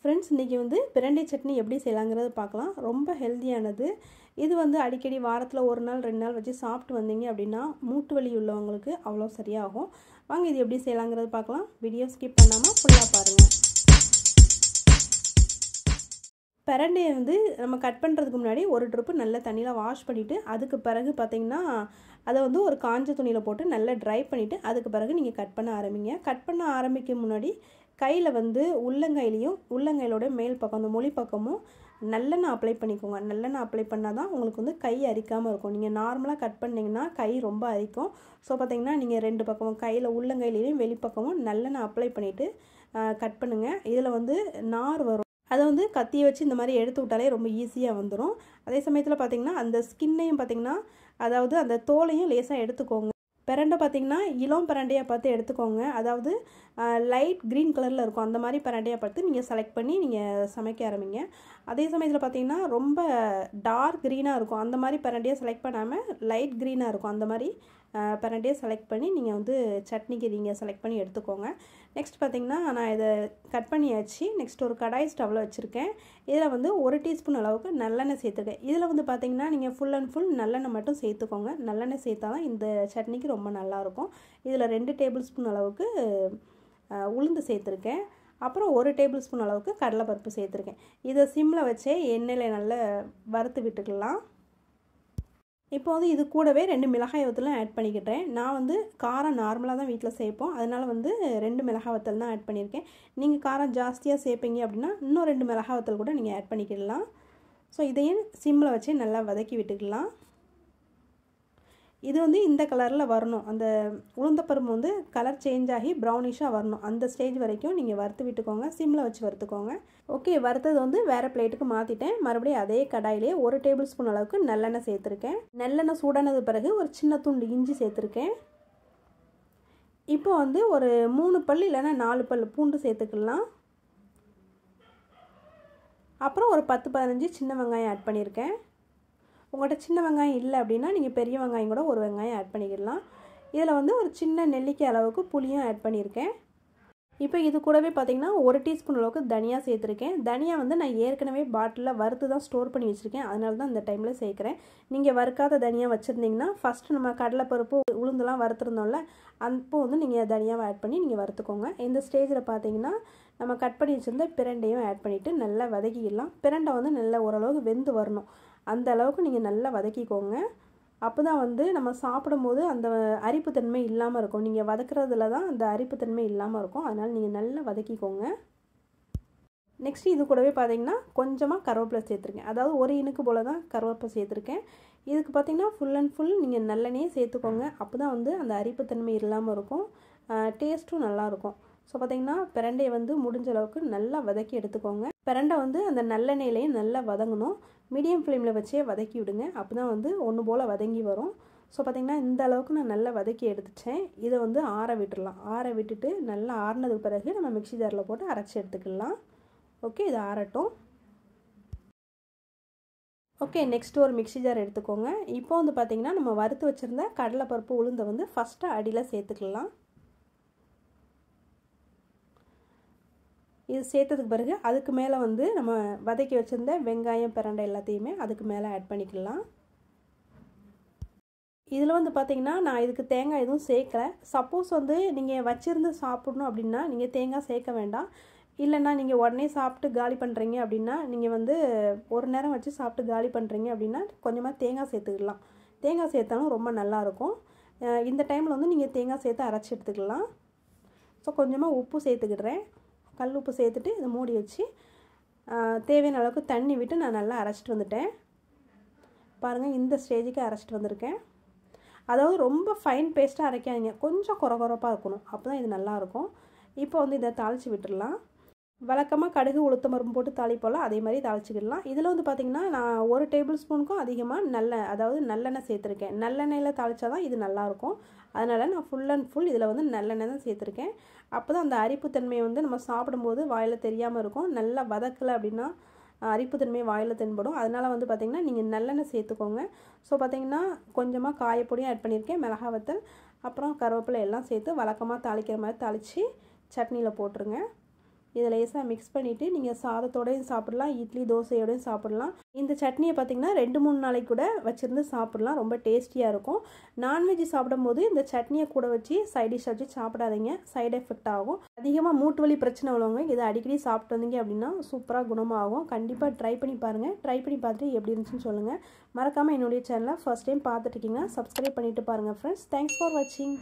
Friends, இன்றைக்கி வந்து பிரண்டை சட்னி எப்படி செய்யலாங்கிறது பார்க்கலாம். ரொம்ப ஹெல்த்தியானது. இது வந்து அடிக்கடி வாரத்தில் 1 நாள் 2 நாள் வச்சு சாப்பிட்டு வந்தீங்க அப்படின்னா மூட்டு வலி உள்ளவங்களுக்கு அவ்வளோ சரியாகும். வாங்க இது எப்படி செய்யலாங்கிறது பார்க்கலாம். வீடியோ ஸ்கிப் பண்ணாமல் ஃபுல்லாக பாருங்கள். பிரண்டையை வந்து நம்ம கட் பண்ணுறதுக்கு முன்னாடி ஒரு ட்ரிப்பு நல்ல தண்ணியில் வாஷ் பண்ணிவிட்டு அதுக்கு பிறகு பார்த்திங்கன்னா அதை வந்து ஒரு காஞ்ச துணியில் போட்டு நல்லா ட்ரை பண்ணிவிட்டு அதுக்கு பிறகு நீங்கள் கட் பண்ண ஆரம்பிங்க. கட் பண்ண ஆரம்பிக்க முன்னாடி கையில் வந்து உள்ளங்கையிலோட மேல் பக்கம் அந்த மொழி பக்கமும் நல்லெண்ணெய் அப்ளை பண்ணிக்கோங்க. நல்லெண்ணெய் அப்ளை பண்ணால் தான் உங்களுக்கு வந்து கை அரிக்காமல் இருக்கும். நீங்கள் நார்மலாக கட் பண்ணிங்கன்னா கை ரொம்ப அரிக்கும். ஸோ பார்த்திங்கன்னா நீங்கள் 2 பக்கமும் கையில் உள்ளங்கையிலையும் வெளிப்பக்கமும் நல்லெண்ணெய் அப்ளை பண்ணிவிட்டு கட் பண்ணுங்கள். இதில் வந்து நார் வரும். அதை வந்து கத்தியை வச்சு இந்த மாதிரி எடுத்து விட்டாலே ரொம்ப ஈஸியாக வந்துடும். அதே சமயத்தில் பார்த்திங்கன்னா அந்த ஸ்கின்னையும் பார்த்திங்கன்னா அதாவது அந்த தோலையும் லேசாக எடுத்துக்கோங்க. பிரண்டை பார்த்திங்கன்னா இளம் பிரண்டையாக பார்த்து எடுத்துக்கோங்க. அதாவது லைட் க்ரீன் கலரில் இருக்கும். அந்த மாதிரி பிரண்டையாக பார்த்து நீங்கள் செலக்ட் பண்ணி நீங்கள் சமைக்க ஆரம்பிங்க. அதே சமயத்தில் பார்த்திங்கன்னா ரொம்ப டார்க் க்ரீனாக இருக்கும். அந்த மாதிரி பிரண்டையாக செலக்ட் பண்ணாமல் லைட் க்ரீனாக இருக்கும். அந்த மாதிரி பிரண்டையை செலக்ட் பண்ணி நீங்கள் வந்து சட்னிக்கு நீங்கள் செலக்ட் பண்ணி எடுத்துக்கோங்க. நெக்ஸ்ட் பார்த்திங்கன்னா நான் இதை கட் பண்ணியாச்சு. நெக்ஸ்ட் ஒரு கடாய் ஸ்டவ்வில் வச்சுருக்கேன். இதில் வந்து 1 டீஸ்பூன் அளவுக்கு நல்லெண்ணெய் சேர்த்துருக்கேன். இதில் வந்து பார்த்திங்கன்னா நீங்கள் ஃபுல் அண்ட் ஃபுல் நல்லெண்ணெய் மட்டும் சேர்த்துக்கோங்க. நல்லெண்ணெய் சேர்த்தா தான் இந்த சட்னிக்கு ரொம்ப நல்லாயிருக்கும். இதில் 2 டேபிள் ஸ்பூன் அளவுக்கு உளுந்து சேர்த்துருக்கேன். அப்புறம் 1 டேபிள் ஸ்பூன் அளவுக்கு கடலைப்பருப்பு சேர்த்துருக்கேன். இதை சிம்மில் வச்சே எண்ணெயில் நல்லா வறுத்து விட்டுக்கலாம். இப்போ வந்து இது கூடவே 2 மிளகாய் வத்தலும் ஆட் பண்ணிக்கிட்டேன். நான் வந்து காரம் நார்மலாக தான் வீட்டில் சேர்ப்போம். அதனால் வந்து 2 மிளகாய் வத்தல் தான் ஆட் பண்ணியிருக்கேன். நீங்கள் காரம் ஜாஸ்தியாக சேர்ப்பீங்க அப்படின்னா இன்னும் 2 மிளகாய் வத்தல் கூட நீங்கள் ஆட் பண்ணிக்கிடலாம். ஸோ இதையும் சிம்மில் வச்சு நல்லா வதக்கி விட்டுக்கலாம். இது வந்து இந்த கலரில் வரணும். அந்த உளுந்தப்பருப்பு வந்து கலர் சேஞ்ச் ஆகி ப்ரௌனிஷாக வரணும். அந்த ஸ்டேஜ் வரைக்கும் நீங்கள் வறுத்து விட்டுக்கோங்க. சிம்மில் வச்சு வறுத்துக்கோங்க. ஓகே, வறுத்தது வந்து வேறு பிளேட்டுக்கு மாற்றிட்டேன். மறுபடியும் அதே கடாயிலே 1 டேபிள் ஸ்பூன் அளவுக்கு நல்லெண்ணெய் சேர்த்துருக்கேன். நல்லெண்ணெய் சூடானது பிறகு ஒரு சின்ன துண்டு இஞ்சி சேர்த்துருக்கேன். இப்போ வந்து ஒரு 3 பல் இல்லைன்னா 4 பல் பூண்டு சேர்த்துக்கலாம். அப்புறம் ஒரு 10-15 சின்ன வெங்காயம் ஆட் பண்ணியிருக்கேன். உங்கள்கிட்ட சின்ன வெங்காயம் இல்லை அப்படின்னா நீங்கள் பெரிய வெங்காயம் கூட ஒரு வெங்காயம் ஆட் பண்ணிக்கிடலாம். இதில் வந்து ஒரு சின்ன நெல்லிக்காய் அளவுக்கு புளியும் ஆட் பண்ணியிருக்கேன். இப்போ இது கூடவே பார்த்திங்கன்னா 1 டீஸ்பூன் அளவுக்கு தனியா சேர்த்துருக்கேன். தனியா வந்து நான் ஏற்கனவே பாட்டிலில் வறுத்து தான் ஸ்டோர் பண்ணி வச்சுருக்கேன். அதனால தான் இந்த டைமில் சேர்க்குறேன். நீங்கள் வறுக்காத தனியாக வச்சுருந்தீங்கன்னா ஃபஸ்ட்டு நம்ம கடலைப்பருப்பு உளுந்தெல்லாம் வறுத்துருந்தோம்ல, அப்போ வந்து நீங்கள் தனியாவை ஆட் பண்ணி நீங்கள் வறுத்துக்கோங்க. இந்த ஸ்டேஜில் பார்த்தீங்கன்னா நம்ம கட் பண்ணி வச்சுருந்த பிரண்டையும் ஆட் பண்ணிவிட்டு நல்லா வதக்கிடலாம். பிரண்டை வந்து நல்லா ஓரளவுக்கு வெந்து வரணும். அந்த அளவுக்கு நீங்கள் நல்லா வதக்கிக்கோங்க. அப்போ தான் வந்து நம்ம சாப்பிடும்போது அந்த அரிப்புத்தன்மை இல்லாமல் இருக்கும். நீங்கள் வதக்குறதுல தான் அந்த அரிப்புத்தன்மை இல்லாமல் இருக்கும். அதனால் நீங்கள் நல்லா வதக்கிக்கோங்க. நெக்ஸ்ட் இது கூடவே பார்த்தீங்கன்னா கொஞ்சமாக கருவேப்பிலை சேர்த்துருக்கேன். அதாவது 1 இனுக்கு போல் தான் கருவேப்பிலை சேர்த்துருக்கேன். இதுக்கு பார்த்தீங்கன்னா ஃபுல் அண்ட் ஃபுல் நீங்கள் நல்லெண்ணெயே சேர்த்துக்கோங்க. அப்போ தான் வந்து அந்த அரிப்புத்தன்மை இல்லாமல் இருக்கும். டேஸ்ட்டும் நல்லாயிருக்கும். ஸோ பார்த்திங்கன்னா பிரண்டையை வந்து முடிஞ்ச அளவுக்கு நல்லா வதக்கி எடுத்துக்கோங்க. பிரண்டை வந்து அந்த நல்லெண்ணெயிலேயே நல்லா வதங்கணும். மீடியம் ஃப்ளேமில் வச்சே வதக்கி விடுங்க. அப்போ தான் வந்து ஒன்று போல் வதங்கி வரும். ஸோ பார்த்திங்கன்னா இந்த அளவுக்கு நான் நல்லா வதக்கி எடுத்துட்டேன். இதை வந்து ஆற விட்டுடலாம். ஆற விட்டுட்டு நல்லா ஆறினதுக்கு பிறகு நம்ம மிக்ஸி ஜாரில் போட்டு அரைச்சி எடுத்துக்கலாம். ஓகே, இது ஆறட்டும். ஓகே, நெக்ஸ்ட் ஒரு மிக்ஸி ஜார் எடுத்துக்கோங்க. இப்போ வந்து பார்த்திங்கன்னா நம்ம வறுத்து வச்சுருந்த கடலைப்பருப்பு உளுந்தை வந்து ஃபஸ்ட்டு அடியில் சேர்த்துக்கலாம். இது சேர்த்ததுக்கு பிறகு அதுக்கு மேலே வந்து நம்ம வதக்கி வச்சுருந்த வெங்காயம் பிரண்டை எல்லாத்தையுமே அதுக்கு மேலே ஆட் பண்ணிக்கலாம். இதில் வந்து பார்த்திங்கன்னா நான் இதுக்கு தேங்காய் எதுவும் சேர்க்கலை. சப்போஸ் வந்து நீங்கள் வச்சுருந்து சாப்பிட்ணும் அப்படின்னா நீங்கள் தேங்காய் சேர்க்க வேண்டாம். இல்லைன்னா நீங்கள் உடனே சாப்பிட்டு காலி பண்ணுறீங்க அப்படின்னா நீங்கள் வந்து ஒரு நேரம் வச்சு சாப்பிட்டு காலி பண்ணுறீங்க அப்படின்னா கொஞ்சமாக தேங்காய் சேர்த்துக்கலாம். தேங்காய் சேர்த்தாலும் ரொம்ப நல்லாயிருக்கும். இந்த டைமில் வந்து நீங்கள் தேங்காய் சேர்த்து அரைச்சி எடுத்துக்கலாம். ஸோ கொஞ்சமாக உப்பு சேர்த்துக்கிடுறேன். கல் உப்பு சேர்த்துட்டு இதை மூடி வச்சு தேவையான அளவுக்கு தண்ணி விட்டு நான் நல்லா அரைச்சிட்டு வந்துட்டேன். பாருங்கள், இந்த ஸ்டேஜுக்கு அரைச்சிட்டு வந்திருக்கேன். அதாவது ரொம்ப ஃபைன் பேஸ்ட்டாக அரைக்காதீங்க. கொஞ்சம் கொரகொரப்பாக இருக்கணும். அப்போ தான் இது நல்லாயிருக்கும். இப்போ வந்து இதை தாளித்து விட்டுடலாம். வழக்கமாக கடுகு உளுத்தம் பருப்பு போட்டு தாளிப்போல அதே மாதிரி தாளிச்சிக்கிடலாம். இதில் வந்து பார்த்திங்கன்னா நான் 1 டேபிள் ஸ்பூனுக்கும் அதிகமாக நல்லெண்ணெய் சேர்த்துருக்கேன். நல்லெண்ணெயில் தாளித்தா தான் இது நல்லாயிருக்கும். அதனால் நான் ஃபுல் அண்ட் ஃபுல் இதில் வந்து நல்லெண்ணெய் தான் சேர்த்துருக்கேன். அப்போ தான் அந்த அரிப்புத்தன்மை வந்து நம்ம சாப்பிடும்போது வாயில் தெரியாமல் இருக்கும். நல்லா வதக்கலை அப்படின்னா அரிப்புத்தன்மை வாயில் தென்படும். அதனால் வந்து பார்த்திங்கன்னா நீங்கள் நல்லெண்ணெய் சேர்த்துக்கோங்க. ஸோ பார்த்திங்கன்னா கொஞ்சமாக காயப்பொடியும் ஆட் பண்ணியிருக்கேன். மிளகாய் வத்தல் அப்புறம் கருவேப்பிலை எல்லாம் சேர்த்து வழக்கமாக தாளிக்கிற மாதிரி தாளித்து சட்னியில் போட்டுருங்க. இதை லேசாக மிக்ஸ் பண்ணிவிட்டு நீங்கள் சாதத்தோடையும் சாப்பிடலாம், இட்லி தோசையோடையும் சாப்பிடலாம். இந்த சட்னியை பார்த்திங்கன்னா 2-3 நாளைக்கு கூட வச்சுருந்து சாப்பிடலாம். ரொம்ப டேஸ்டியாக இருக்கும். நான்வெஜ் சாப்பிடும்போது இந்த சட்னியை கூட வச்சு சைட் டிஷ் வச்சு சாப்பிடாதீங்க, சைடு எஃபெக்ட் ஆகும். அதிகமாக மூட்டு வலி பிரச்சனை உள்ளவங்க இதை அடிக்கடி சாப்பிட்டு வந்தீங்க அப்படின்னா சூப்பராக குணமாகும். கண்டிப்பாக ட்ரை பண்ணி பாருங்கள். ட்ரை பண்ணி பார்த்துட்டு எப்படி இருந்துச்சுன்னு சொல்லுங்கள். மறக்காமல் என்னுடைய சேனலை ஃபர்ஸ்ட் டைம் பார்த்துட்டு இருக்கீங்கன்னா சப்ஸ்கிரைப் பண்ணிவிட்டு பாருங்கள் ஃப்ரெண்ட்ஸ். தேங்க்ஸ் ஃபார் வாட்சிங்.